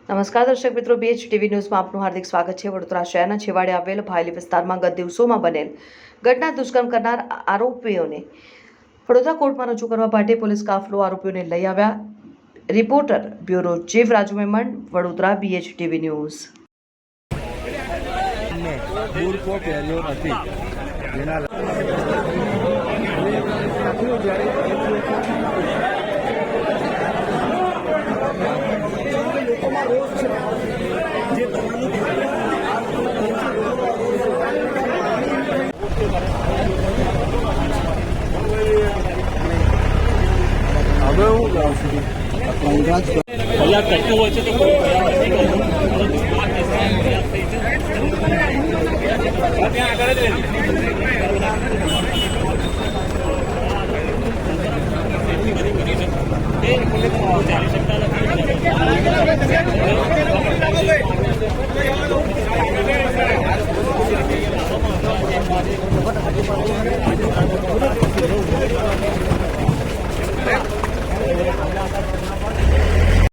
નમસ્કાર દર્શક મિત્રો, BHTV ન્યૂઝમાં આપનું હાર્દિક સ્વાગત છે। વડોદરા શહેરના છેવાડે આવેલ ભાયલી વિસ્તારમાં ગત દિવસોમાં બનેલ ઘટના દુષ્કર્મ કરનાર આરોપીઓને વડોદરા કોર્ટમાં રજૂ કરવા માટે પોલીસ કાફલો આરોપીઓને લઈ આવ્યા। Reporter bureau chief Raju Memon, Vadodara, BHTV news. હવે હું ગાઉં છું કલાક કરતું હોય છે તો કોઈ ચાલી શકતા નથી।